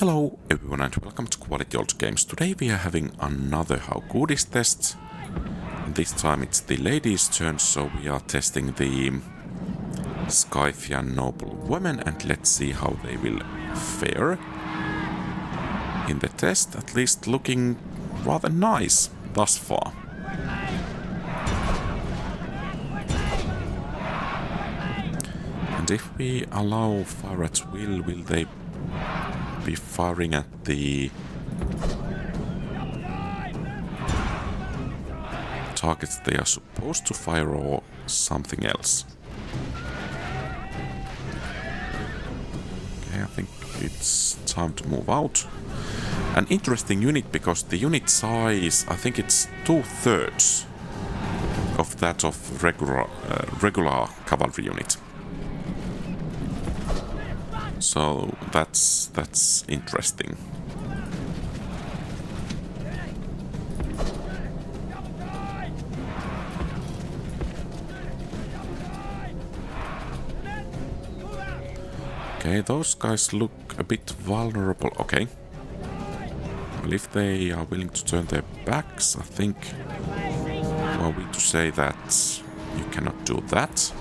Hello everyone and welcome to QualityOldGames. Today we are having another How Good Is test. This time it's the ladies' turn, so we are testing the Scythian Noble Women and let's see how they will fare in the test. At least looking rather nice thus far. And if we allow fire at will they be firing at the targets they are supposed to fire or something else? Okay, I think it's time to move out. An interesting unit because the unit size, I think it's 2/3 of that of regular cavalry unit. So that's interesting. Okay, those guys look a bit vulnerable. Okay. Well, if they are willing to turn their backs, I think are we to say that you cannot do that?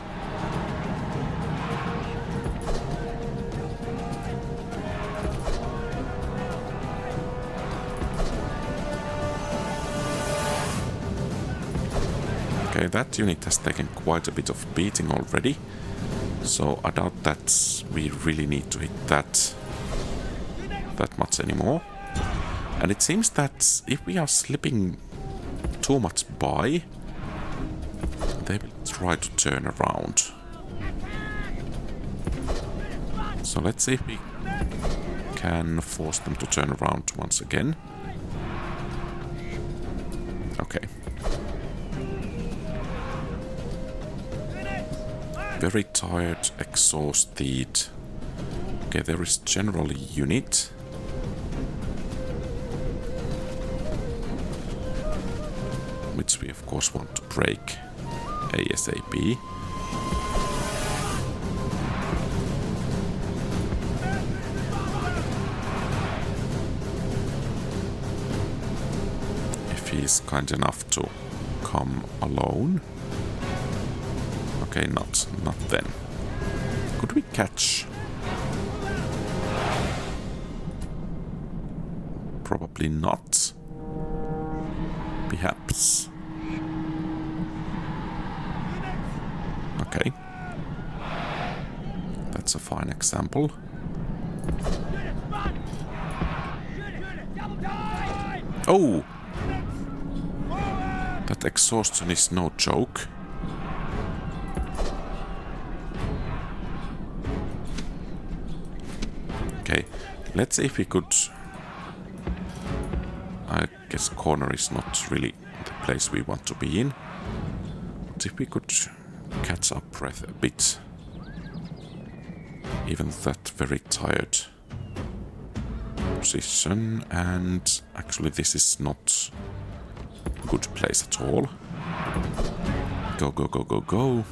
Okay, that unit has taken quite a bit of beating already, so I doubt that we really need to hit that much anymore. And it seems that if we are slipping too much by, they will try to turn around. So let's see if we can force them to turn around once again. Okay. Very tired, exhausted. Okay, there is generally unit. Which we of course want to break ASAP. If he is kind enough to come alone. Okay, not then. Could we catch? Probably not. Perhaps. Okay. That's a fine example. Oh! That exhaustion is no joke. Okay, let's see if we could... I guess corner is not really the place we want to be in. But if we could catch our breath a bit. Even that very tired position. And actually this is not a good place at all. Go, go, go, go, go.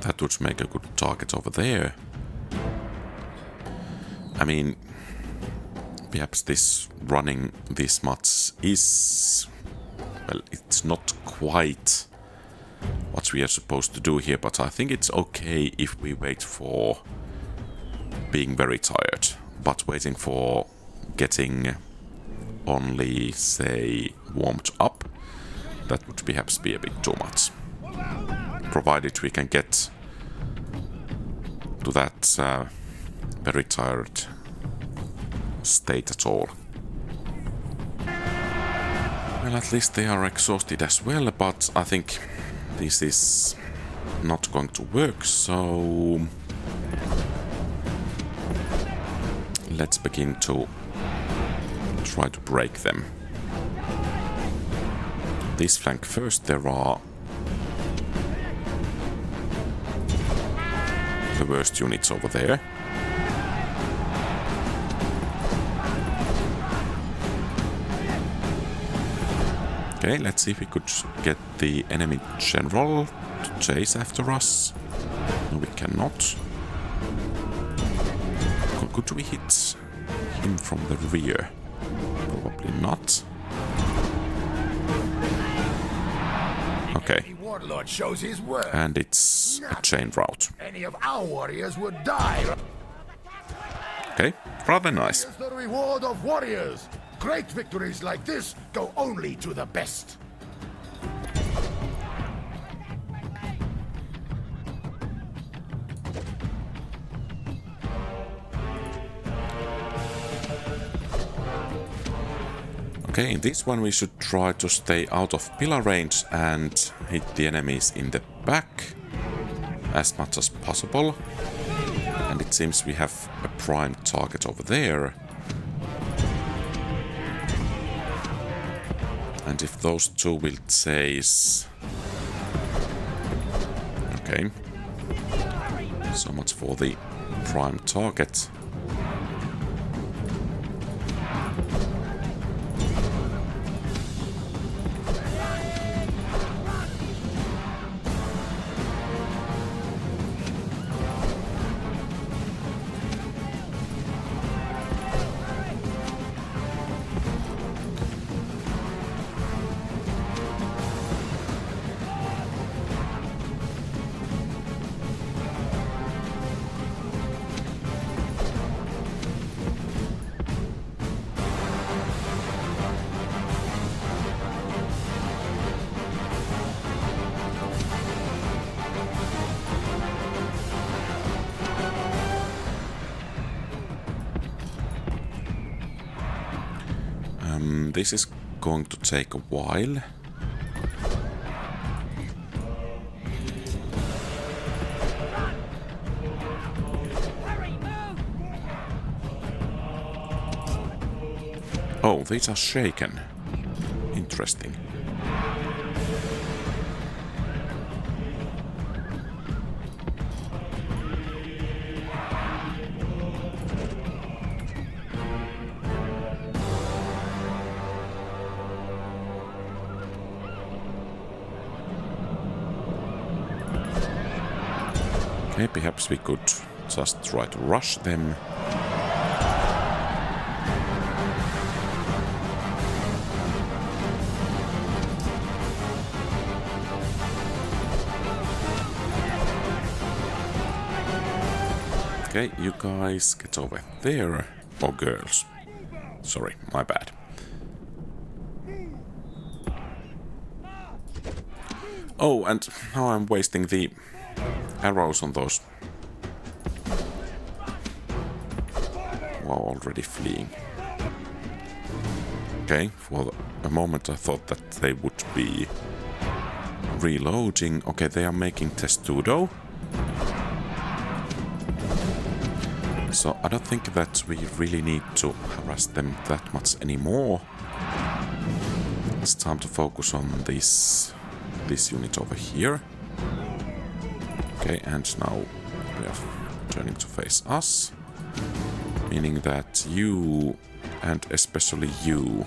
That would make a good target over there. I mean, perhaps this running this much is... well, it's not quite what we are supposed to do here, but I think it's okay if we wait for being very tired, but waiting for getting only, say, warmed up, that would perhaps be a bit too much. Provided we can get to that very tired state at all. Well, at least they are exhausted as well, but I think this is not going to work, so let's begin to try to break them. This flank first, there are the worst units over there. Okay, let's see if we could get the enemy general to chase after us. No, we cannot. Could we hit him from the rear? Probably not. Okay. Warlord shows his word. And it's a chain route. Any of our warriors would die. Okay, rather nice. Here's the reward of warriors. Great victories like this go only to the best. Okay, in this one we should try to stay out of pillar range and hit the enemies in the back as much as possible. And it seems we have a prime target over there. And if those two will chase... Okay. So much for the prime target. This is going to take a while. Oh, these are shaken. Interesting. Okay, perhaps we could just try to rush them. Okay, you guys get over there. Or girls. Sorry, my bad. Oh, and now I'm wasting the arrows on those. Wow, already fleeing. Okay, for a moment I thought that they would be reloading. Okay, they are making testudo. So I don't think that we really need to harass them that much anymore. It's time to focus on this unit over here. Okay, and now we are turning to face us. Meaning that you, and especially you,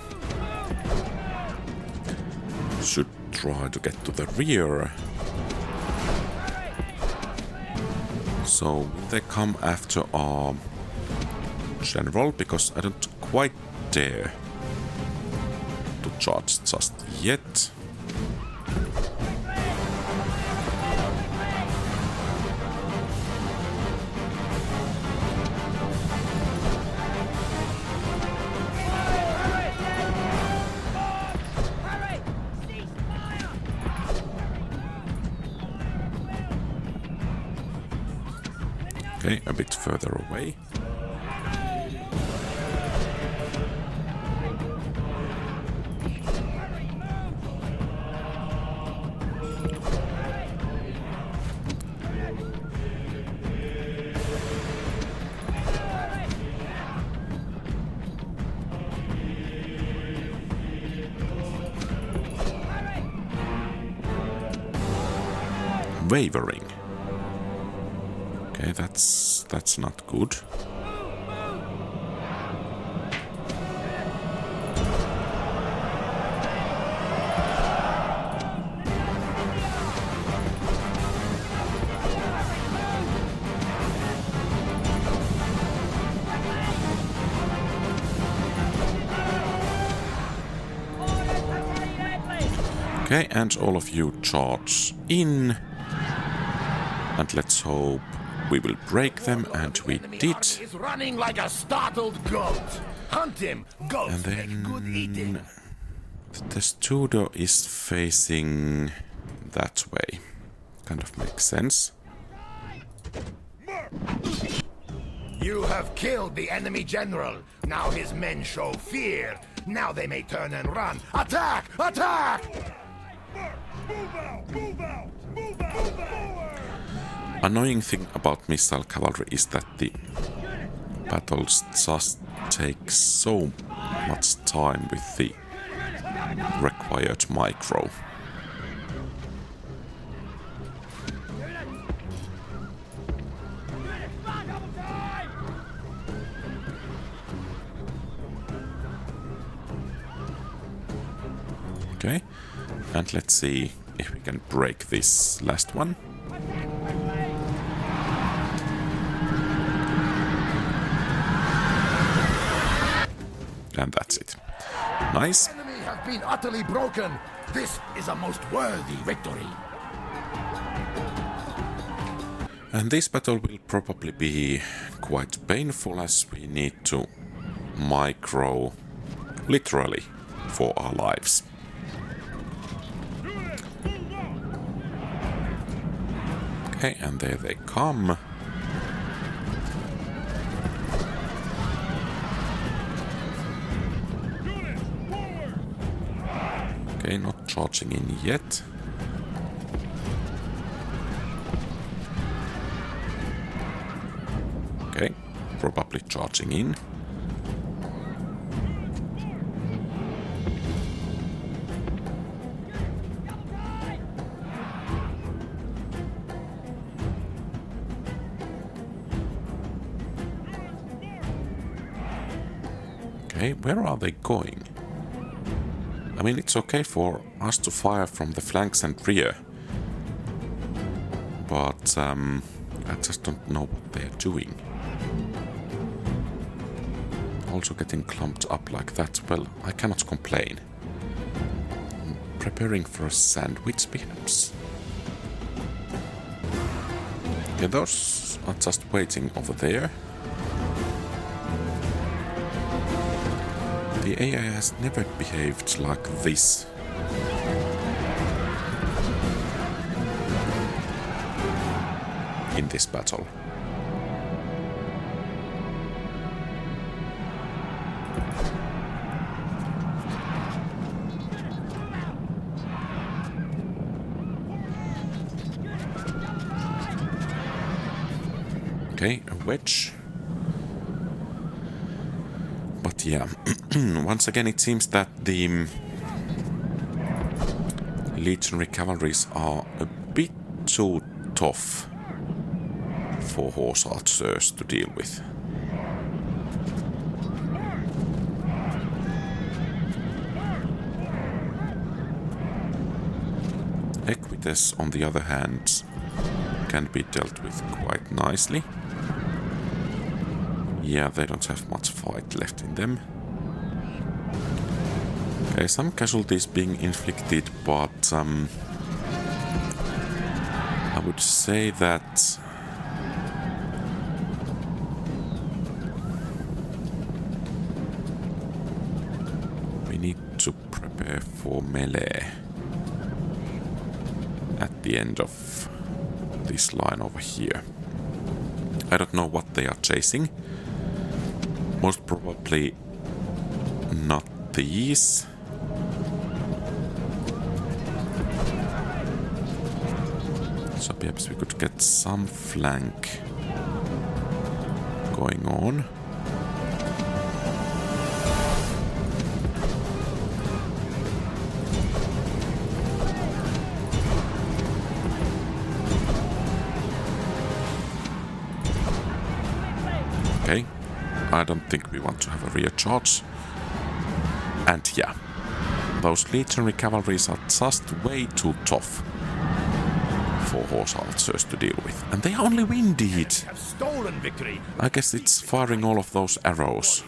should try to get to the rear. So will they come after our general? Because I don't quite dare to charge just yet. Okay, a bit further away. Wavering. Okay, that's not good. Okay, and all of you charge in. And let's hope we will break them, and we did. He's running like a startled goat. Hunt him. Goats And make good eating. then the studio is facing that way. Kind of makes sense. You have killed the enemy general. Now his men show fear. Now they may turn and run. Attack! Attack! Move out! Move out! Move out! Move out! Annoying thing about missile cavalry is that the battles just take so much time with the required micro. Okay, and let's see if we can break this last one. And that's it. Nice. The enemy have been utterly broken. This is a most worthy victory. And this battle will probably be quite painful, as we need to micro literally for our lives. Okay, and there they come. Okay, not charging in yet. Okay, probably charging in. Okay, where are they going? I mean, it's okay for us to fire from the flanks and rear, but I just don't know what they're doing. Also getting clumped up like that, well, I cannot complain. I'm preparing for a sandwich, perhaps. Yeah, those are just waiting over there. The AI has never behaved like this. In this battle. Okay, a wedge. But yeah, once again it seems that the Legionary cavalries are a bit too tough for horse archers to deal with. Equites, on the other hand, can be dealt with quite nicely. Yeah, they don't have much fight left in them. Okay, some casualties being inflicted, but I would say that we need to prepare for melee at the end of this line over here. I don't know what they are chasing. Most probably not these. So perhaps we could get some flank going on. Okay. I don't think we want to have a rear charge. And yeah, those Legionary cavalries are just way too tough for horse archers to deal with. And they are only winded. Have stolen victory. I guess it's firing all of those arrows.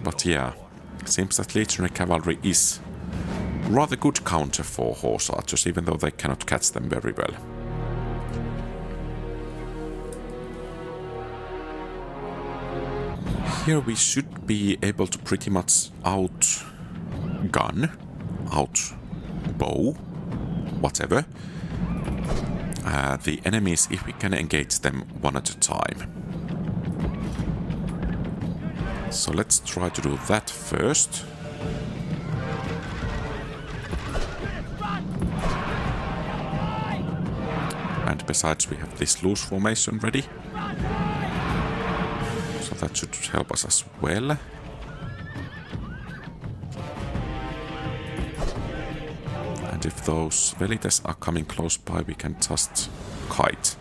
But yeah, it seems that Legionary cavalry is rather good counter for horse archers, even though they cannot catch them very well. Here we should be able to pretty much outgun, outbow, whatever, the enemies if we can engage them one at a time. So let's try to do that first. And besides, we have this loose formation ready. So that should help us as well. And if those Velites are coming close by, we can just kite.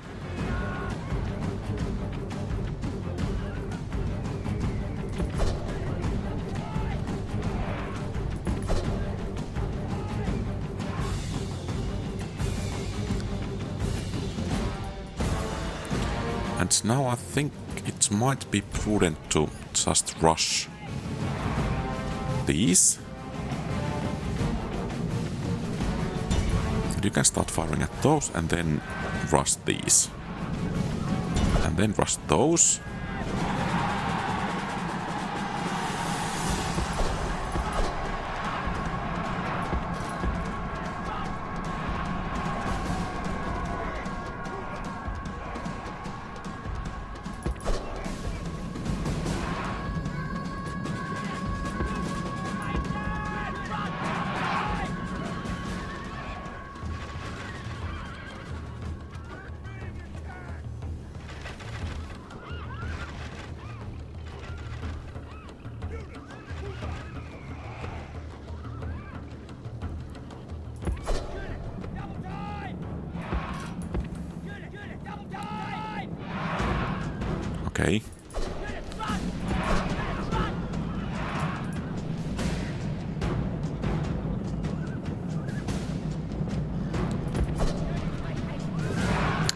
And now I think it might be prudent to just rush these. You can start firing at those and then rush these. And then rush those. Okay.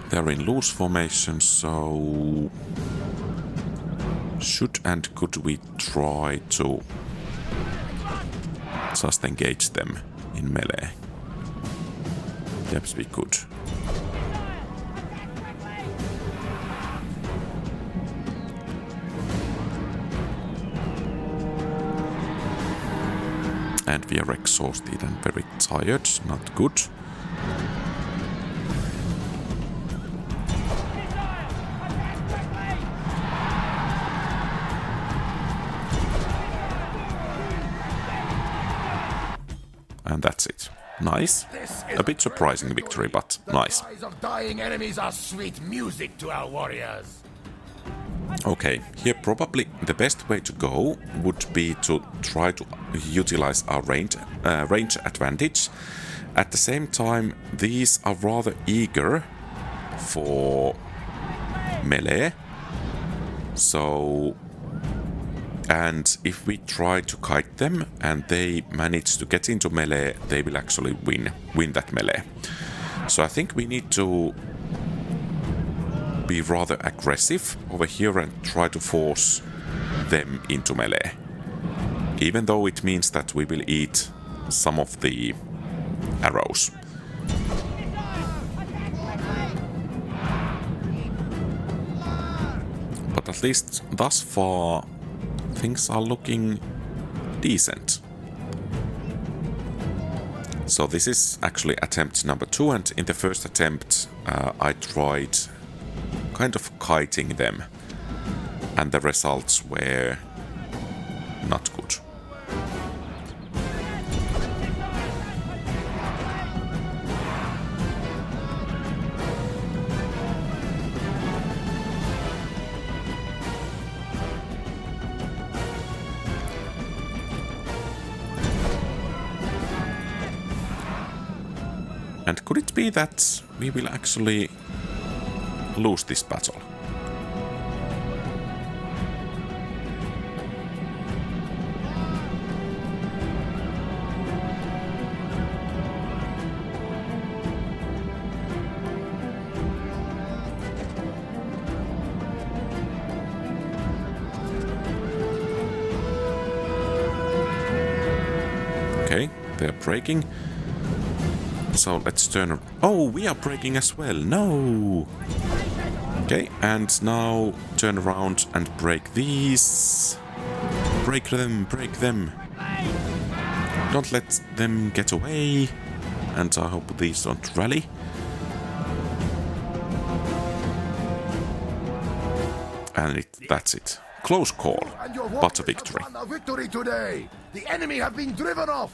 They're in loose formation, so should and could we try to just engage them in melee? Yes, we could. And we are exhausted and very tired, not good. And that's it. Nice. A bit surprising victory, but nice. The cries of dying enemies are sweet music to our warriors. Okay, here probably the best way to go would be to try to utilize our range advantage. At the same time, these are rather eager for melee. So, and if we try to kite them and they manage to get into melee, they will actually win that melee. So I think we need to be rather aggressive over here and try to force them into melee. Even though it means that we will eat some of the arrows. But at least thus far, things are looking decent. So this is actually attempt number 2, and in the first attempt I tried kind of kiting them, and the results were not good. And could it be that we will actually lose this battle? Okay, they're breaking. So let's turn... Oh, we are breaking as well. No! Okay, and now turn around and break these. Break them, break them. Don't let them get away. And I hope these don't rally. And that's it. Close call, And your but a warriors victory. have won a victory today. The enemy have been driven off.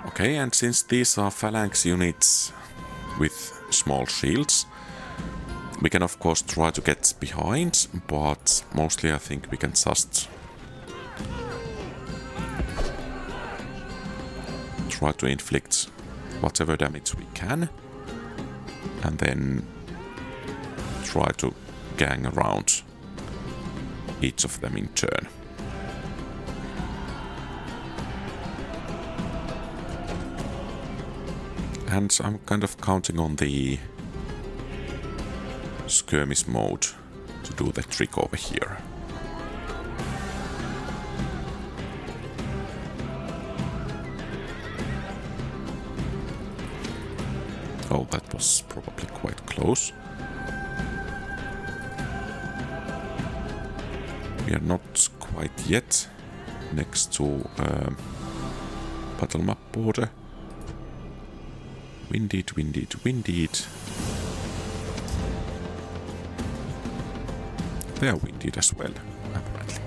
Okay, and since these are Phalanx units with small shields, we can of course try to get behind, but mostly I think we can just try to inflict whatever damage we can, and then try to gang around each of them in turn. And I'm kind of counting on the skirmish mode to do the trick over here. Oh, that was probably quite close. We are not quite yet next to battle map border. Winded, winded, winded. They are winded as well, apparently.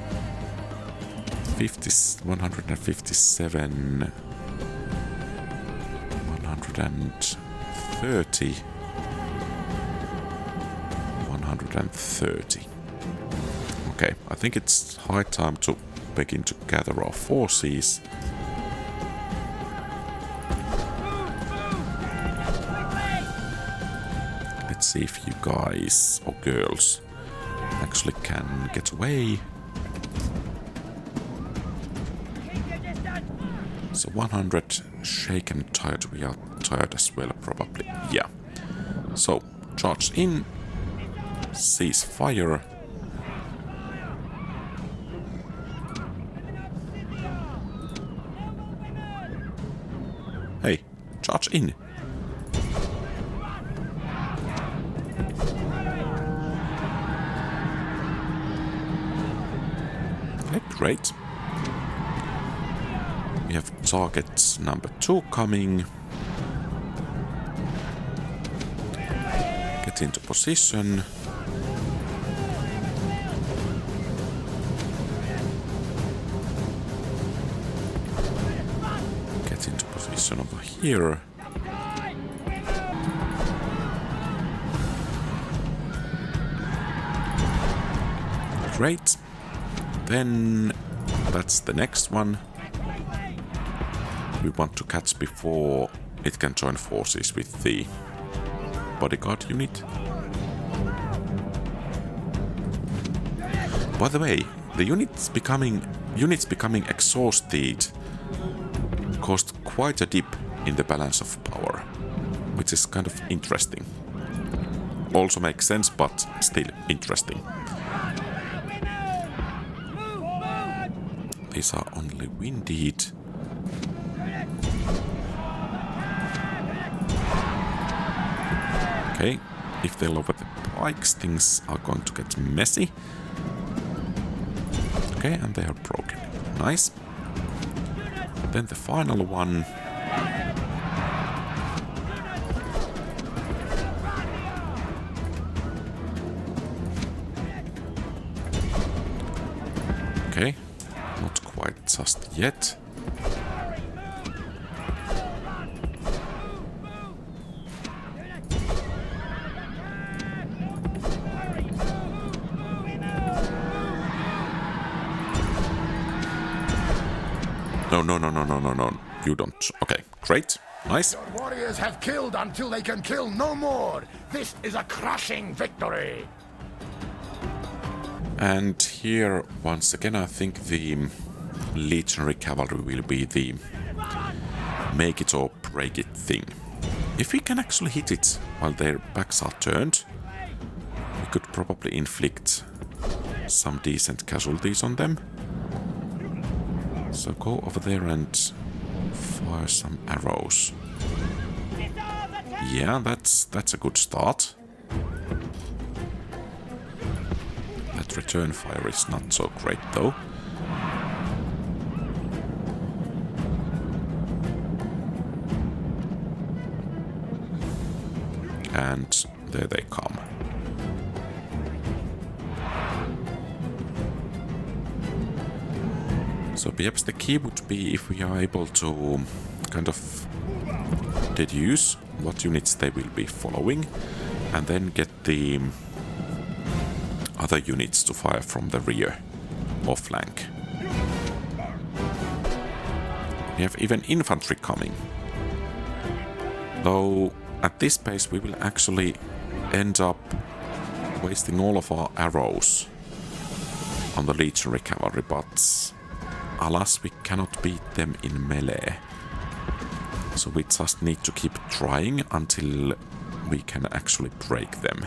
157, 130, 130. Okay, I think it's high time to begin to gather our forces. Let's see if you guys or girls actually can get away. So 100 shaken, tired. We are tired as well, probably. Yeah. So charge in, cease fire. Hey, charge in. Okay, great. We have target number 2 coming. Get into position. Get into position over here. Great. Then that's the next one. We want to catch before it can join forces with the bodyguard unit. By the way, the units becoming exhausted caused quite a dip in the balance of power, which is kind of interesting. Also makes sense, but still interesting. These are only winded. Okay, if they lower the pikes, things are going to get messy. Okay, and they are broken. Nice. Then the final one. Okay, not quite just yet. No. You don't. Okay, great. Nice. Your warriors have killed until they can kill no more. This is a crushing victory. And here, once again, I think the Legionary Cavalry will be the make it or break it thing. If we can actually hit it while their backs are turned, we could probably inflict some decent casualties on them. So go over there and fire some arrows. Yeah, that's a good start. That return fire is not so great though. And there they come. So perhaps the key would be if we are able to kind of deduce what units they will be following and then get the other units to fire from the rear or flank. We have even infantry coming. Though at this pace we will actually end up wasting all of our arrows on the Legionary Cavalry, but alas, we cannot beat them in melee. So we just need to keep trying until we can actually break them.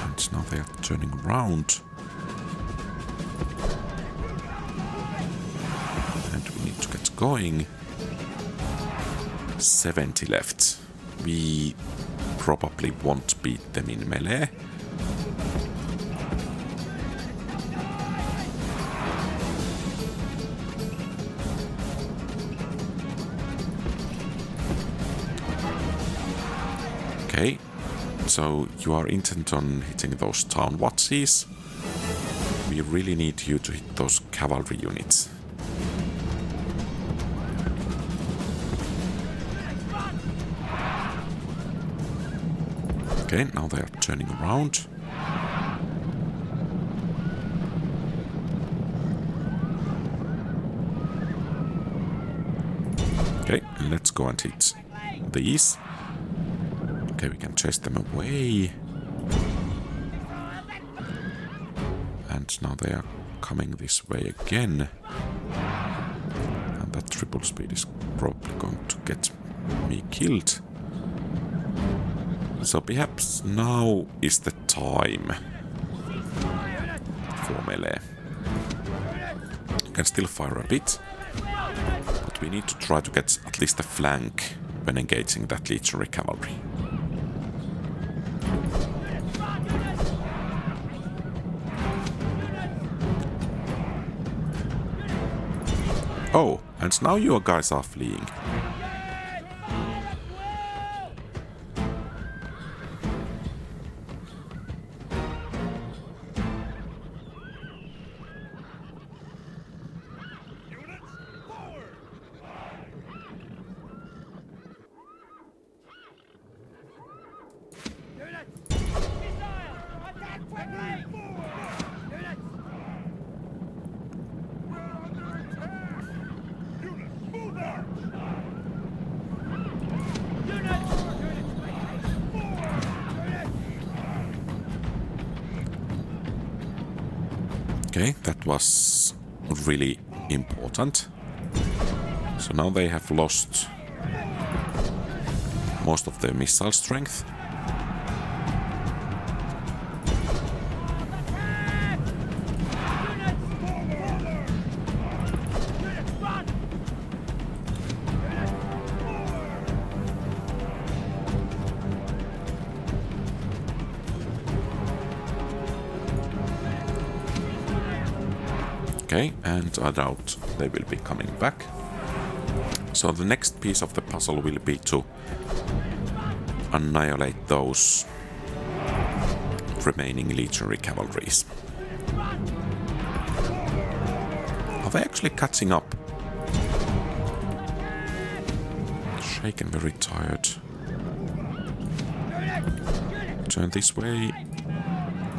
And now they are turning around. And we need to get going. 70 left. We probably won't beat them in melee. Okay, so you are intent on hitting those town watches. We really need you to hit those cavalry units. Okay, now they are turning around. Okay, let's go and hit these. Okay, we can chase them away. And now they are coming this way again. And that triple speed is probably going to get me killed. So perhaps now is the time for melee. You can still fire a bit, but we need to try to get at least a flank when engaging that Legionary Cavalry. Oh, and now your guys are fleeing. Okay, that was really important. So now they have lost most of their missile strength. Okay, and I doubt they will be coming back. So the next piece of the puzzle will be to annihilate those remaining Legionary Cavalries. Are they actually catching up? Shaken, very tired. Turn this way.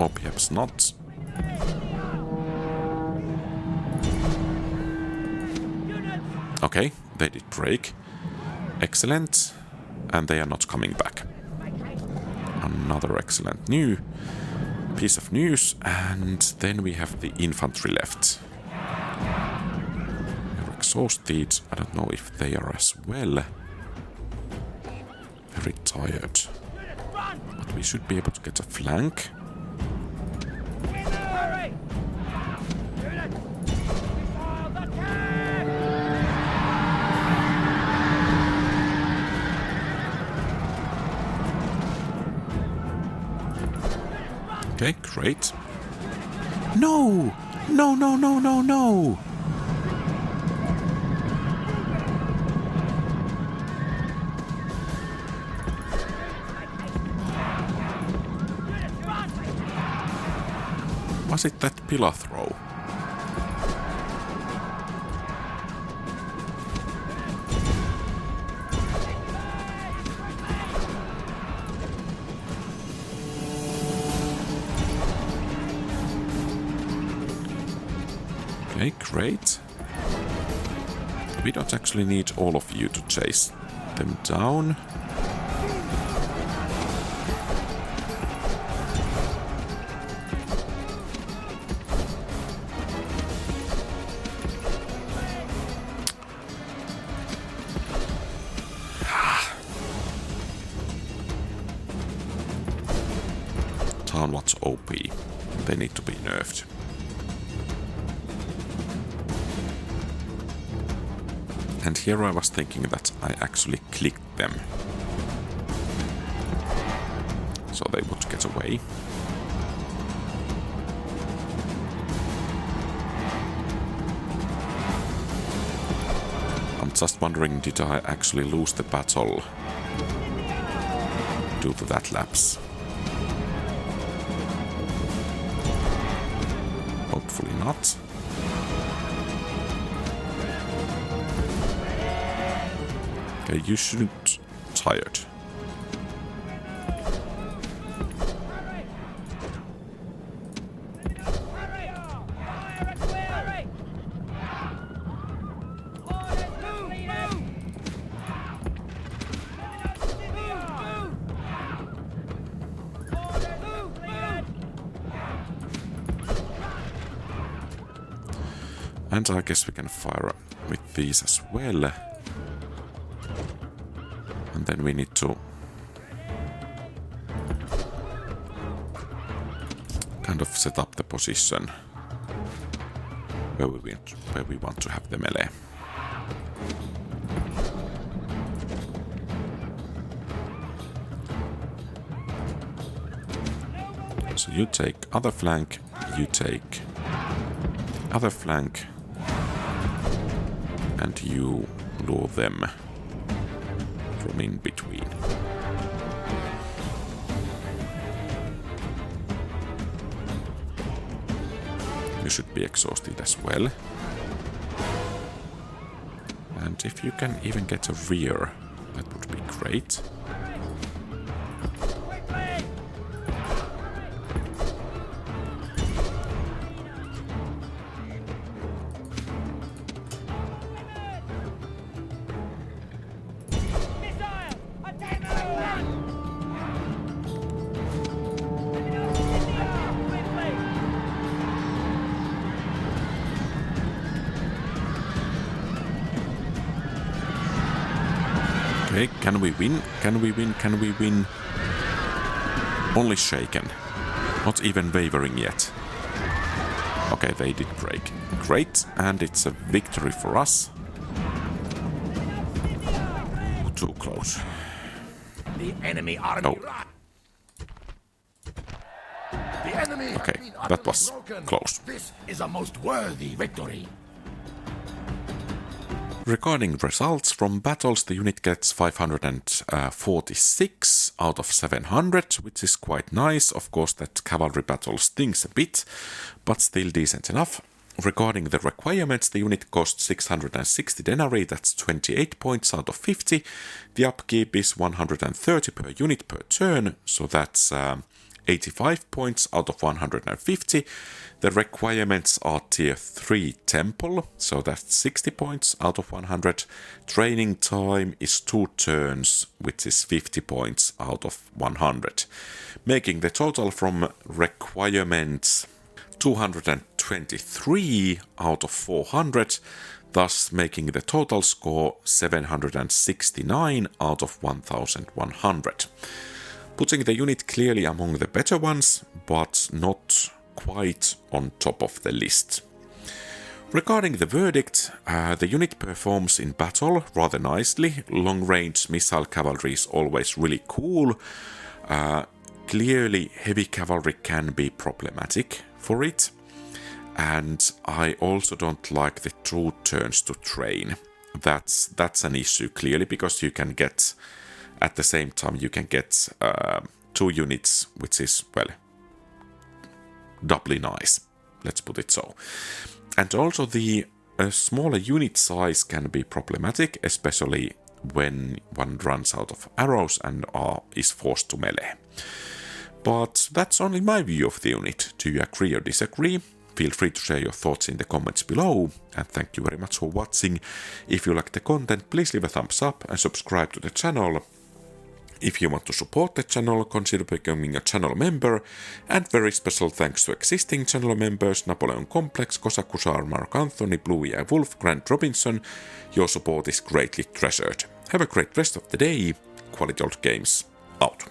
Or perhaps not. Okay, they did break. Excellent. And they are not coming back. Another excellent new piece of news. And then we have the infantry left. They're exhausted. I don't know if they are as well. Very tired. But we should be able to get a flank. Okay, great. No! No, no, no, no, no! Was it that pillar throw? Okay, great. We don't actually need all of you to chase them down. Town Watch OP. They need to be nerfed. And here I was thinking that I actually clicked them. So they would get away. I'm just wondering, did I actually lose the battle due to that lapse? Hopefully not. Okay, you shouldn't tired. And I guess we can fire with these as well. And then we need to kind of set up the position where we want to have the melee. So you take other flank, you take other flank, and you lure them from in between. You should be exhausted as well. And if you can even get a rear, that would be great. Okay, can we win? Can we win? Can we win? Only shaken. Not even wavering yet. Okay, they did break. Great, and it's a victory for us. Too close. The enemy army. Oh. The enemy Okay, has been that utterly was broken. close. This is a most worthy victory. Regarding results from battles, the unit gets 546 out of 700, which is quite nice. Of course, that cavalry battle stings a bit, but still decent enough. Regarding the requirements, the unit costs 660 denarii, that's 28 points out of 50. The upkeep is 130 per unit per turn, so that's 85 points out of 150. The requirements are tier 3 temple, so that's 60 points out of 100. Training time is 2 turns, which is 50 points out of 100. Making the total from requirements 223 out of 400, thus making the total score 769 out of 1100. putting the unit clearly among the better ones, but not quite on top of the list. Regarding the verdict, the unit performs in battle rather nicely. Long-range missile cavalry is always really cool. Clearly, heavy cavalry can be problematic for it. And I also don't like the true turns to train. That's an issue, clearly, because you can get, at the same time, you can get 2 units, which is, well, doubly nice. Let's put it so. And also the smaller unit size can be problematic, especially when one runs out of arrows and is forced to melee. But that's only my view of the unit. Do you agree or disagree? Feel free to share your thoughts in the comments below, and thank you very much for watching. If you like the content, please leave a thumbs up and subscribe to the channel. If you want to support the channel, consider becoming a channel member, and very special thanks to existing channel members Napoleon Complex, Kosakusar, Mark Anthony, Bluey and Wolf, Grant Robinson. Your support is greatly treasured. Have a great rest of the day. QualityOldGames out.